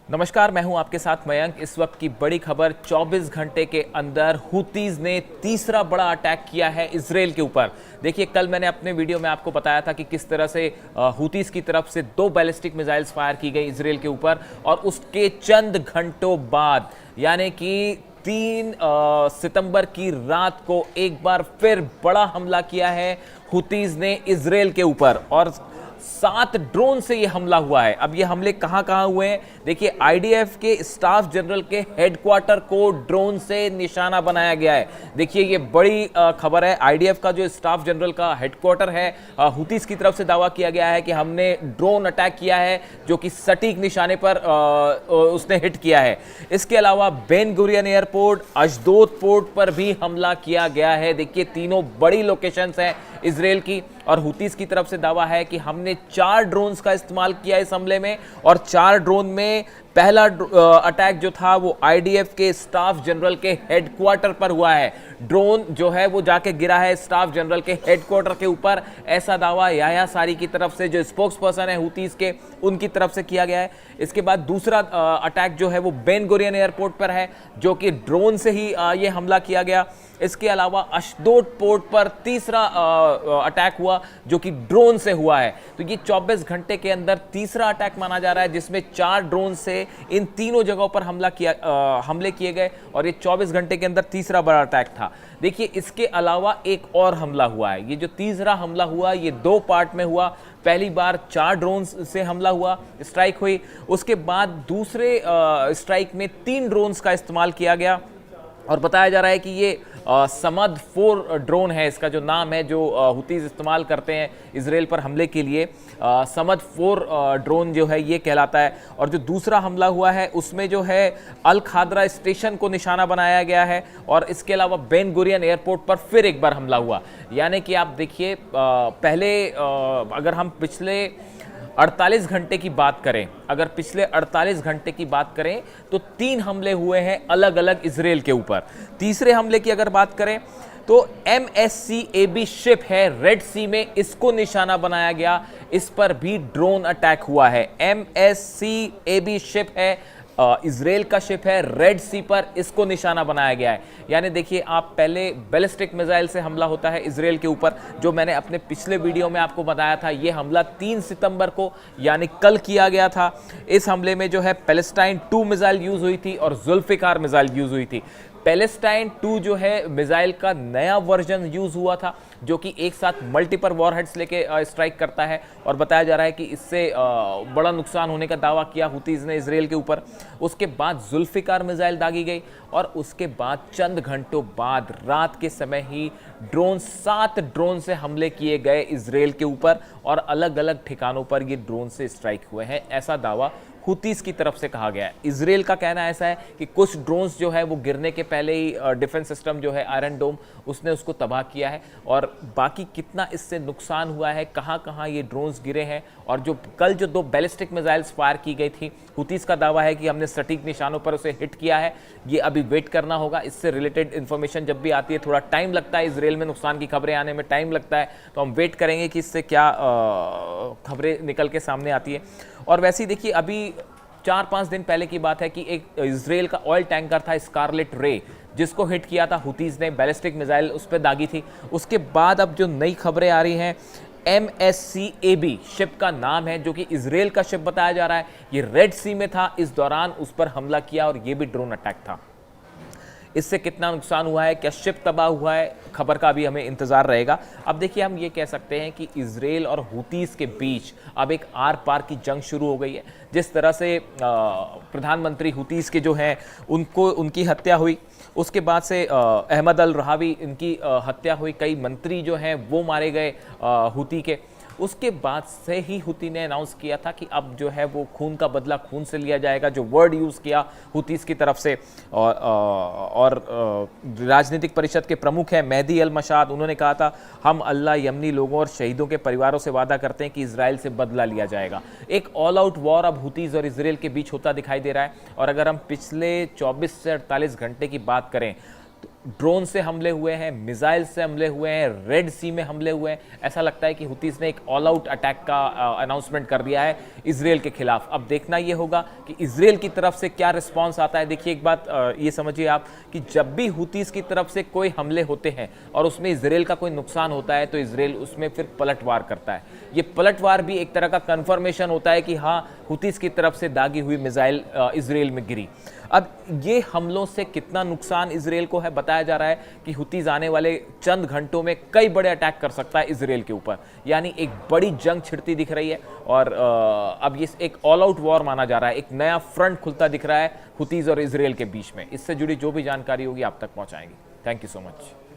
नमस्कार, मैं हूं आपके साथ मयंक। इस वक्त की बड़ी खबर, 24 घंटे के अंदर हुतीज ने तीसरा बड़ा अटैक किया है इजराइल के ऊपर। देखिए, कल मैंने अपने वीडियो में आपको बताया था कि किस तरह से हुतीज की तरफ से 2 बैलिस्टिक मिसाइल्स फायर की गई इजराइल के ऊपर, और उसके चंद घंटों बाद यानी कि 3 सितंबर की रात को एक बार फिर बड़ा हमला किया है हुतीज ने इजराइल के ऊपर, और 7 ड्रोन से यह हमला हुआ है। अब ये हमले कहां कहां हुए हैं, देखिए, आईडीएफ के स्टाफ जनरल के हेडक्वार्टर को ड्रोन से निशाना बनाया गया है। देखिए, ये बड़ी खबर है। आईडीएफ का जो स्टाफ जनरल का हेडक्वार्टर है, हुतीस की तरफ से दावा किया गया है कि हमने ड्रोन अटैक किया है जो कि सटीक निशाने पर उसने हिट किया है। इसके अलावा बेन गुरियन एयरपोर्ट, अशदोद पोर्ट पर भी हमला किया गया है। देखिए, तीनों बड़ी लोकेशंस हैं इजराइल की, और हुतीस की तरफ से दावा है कि हमने 4 ड्रोन्स का इस्तेमाल किया इस हमले में, और 4 ड्रोन में पहला अटैक जो था वो आईडीएफ के स्टाफ जनरल के हेडक्वार्टर पर हुआ है। ड्रोन जो है वो जाके गिरा है स्टाफ जनरल के हेडक्वार्टर के ऊपर, ऐसा दावा याह्या सारी की तरफ से, जो स्पोक्स पर्सन है हुतीस के, उनकी तरफ से किया गया है। इसके बाद दूसरा अटैक जो है वो बेन गुरियन एयरपोर्ट पर है, जो कि ड्रोन से ही ये हमला किया गया। इसके अलावा अशदोद पोर्ट पर तीसरा अटैक हुआ जो कि ड्रोन से हुआ है। तो ये 24 घंटे के अंदर तीसरा अटैक माना जा रहा है, जिसमें 4 ड्रोन से इन तीनों जगहों पर हमले किए गए, और ये 24 घंटे के अंदर तीसरा बड़ा अटैक था। देखिए, इसके अलावा एक और हमला हुआ है। ये जो तीसरा हमला हुआ, ये 2 पार्ट में हुआ। पहली बार 4 ड्रोन से हमला हुआ, स्ट्राइक हुई। उसके बाद दूसरे स्ट्राइक में 3 ड्रोन्स का इस्तेमाल किया गया, और बताया जा रहा है कि ये समद 4 ड्रोन है, इसका जो नाम है, जो हुतीज इस्तेमाल करते हैं इजराइल पर हमले के लिए। समद 4 ड्रोन जो है ये कहलाता है। और जो दूसरा हमला हुआ है उसमें जो है अल खादरा स्टेशन को निशाना बनाया गया है, और इसके अलावा बेन गुरियन एयरपोर्ट पर फिर एक बार हमला हुआ। यानी कि आप देखिए, पहले अगर हम पिछले 48 घंटे की बात करें, अगर पिछले 48 घंटे की बात करें तो 3 हमले हुए हैं अलग अलग इजराइल के ऊपर। तीसरे हमले की अगर बात करें तो MSCAB शिप है रेड सी में, इसको निशाना बनाया गया, इस पर भी ड्रोन अटैक हुआ है। MSCAB शिप है, इजराइल का शिप है, रेड सी पर इसको निशाना बनाया गया है। यानी देखिए, आप पहले बैलिस्टिक मिसाइल से हमला होता है इजराइल के ऊपर, जो मैंने अपने पिछले वीडियो में आपको बताया था। ये हमला 3 सितंबर को यानी कल किया गया था। इस हमले में जो है पैलेस्टाइन 2 मिसाइल यूज हुई थी और जुल्फिकार मिसाइल यूज हुई थी। पैलेस्टाइन 2 जो है मिसाइल का नया वर्जन यूज हुआ था, जो कि एक साथ मल्टीपल वॉरहेड्स लेके स्ट्राइक करता है, और बताया जा रहा है कि इससे बड़ा नुकसान होने का दावा किया हुतीज ने इजराइल के ऊपर। उसके बाद जुल्फिकार मिसाइल दागी गई, और उसके बाद चंद घंटों बाद रात के समय ही 7 ड्रोन से हमले किए गए इजराइल के ऊपर, और अलग अलग ठिकानों पर ये ड्रोन से स्ट्राइक हुए हैं, ऐसा दावा हुतीस की तरफ से कहा गया है। इजराइल का कहना ऐसा है कि कुछ ड्रोन्स जो है वो गिरने के पहले ही डिफेंस सिस्टम जो है आयरन डोम, उसने उसको तबाह किया है, और बाकी कितना इससे नुकसान हुआ है, कहां कहां ये ड्रोन्स गिरे हैं, और जो कल जो 2 बैलिस्टिक मिसाइल्स फायर की गई थी, हुतीस का दावा है कि हमने सटीक निशानों पर उसे हिट किया है। ये अभी वेट करना होगा, इससे रिलेटेड इन्फॉर्मेशन जब भी आती है थोड़ा टाइम लगता है, इजराइल में नुकसान की खबरें आने में टाइम लगता है, तो हम वेट करेंगे कि इससे क्या खबरें निकल के सामने आती है। और वैसे ही देखिए, अभी 4-5 दिन पहले की बात है कि एक इजराइल का ऑयल टैंकर था स्कारलेट रे, जिसको हिट किया था हुतीज ने, बैलिस्टिक मिसाइल उस पर दागी थी। उसके बाद अब जो नई खबरें आ रही हैं, MSCAB शिप का नाम है, जो कि इजराइल का शिप बताया जा रहा है, ये रेड सी में था, इस दौरान उस पर हमला किया, और ये भी ड्रोन अटैक था। इससे कितना नुकसान हुआ है, क्या शिप तबाह हुआ है, खबर का भी हमें इंतजार रहेगा। अब देखिए, हम ये कह सकते हैं कि इजराइल और हुतीस के बीच अब एक आर पार की जंग शुरू हो गई है। जिस तरह से प्रधानमंत्री हुतीस के जो हैं उनकी हत्या हुई, उसके बाद से अहमद अल रहावी, इनकी हत्या हुई, कई मंत्री जो हैं वो मारे गए हुती के। उसके बाद से ही हुती ने अनाउंस किया था कि अब जो है वो खून का बदला खून से लिया जाएगा, जो वर्ड यूज़ किया हुतीस की तरफ से। और राजनीतिक परिषद के प्रमुख हैं मेहदी अल मशाद, उन्होंने कहा था, हम अल्लाह, यमनी लोगों और शहीदों के परिवारों से वादा करते हैं कि इजराइल से बदला लिया जाएगा। एक ऑल आउट वॉर अब हुतीस और इजराइल के बीच होता दिखाई दे रहा है। और अगर हम पिछले 24 से 48 घंटे की बात करें, ड्रोन से हमले हुए हैं, मिसाइल से हमले हुए हैं, रेड सी में हमले हुए हैं। ऐसा लगता है कि हुतीज ने एक ऑल आउट अटैक का अनाउंसमेंट कर दिया है इजराइल के खिलाफ। अब देखना यह होगा कि इजराइल की तरफ से क्या रिस्पांस आता है। देखिए एक बात ये समझिए आप कि जब भी हुतीज की तरफ से कोई हमले होते हैं और उसमें इजराइल का कोई नुकसान होता है तो इजराइल उसमें फिर पलटवार करता है। ये पलटवार भी एक तरह का कंफर्मेशन होता है कि हाँ, हुतीज की तरफ से दागी हुई मिसाइल इजराइल में गिरी। अब ये हमलों से कितना नुकसान इजराइल को है, बताया जा रहा है कि हुतीज आने वाले चंद घंटों में कई बड़े अटैक कर सकता है इजराइल के ऊपर, यानी एक बड़ी जंग छिड़ती दिख रही है। और अब ये एक ऑल आउट वॉर माना जा रहा है, एक नया फ्रंट खुलता दिख रहा है हुतीज और इजराइल के बीच में। इससे जुड़ी जो भी जानकारी होगी आप तक पहुंचाएंगे। Thank you so much.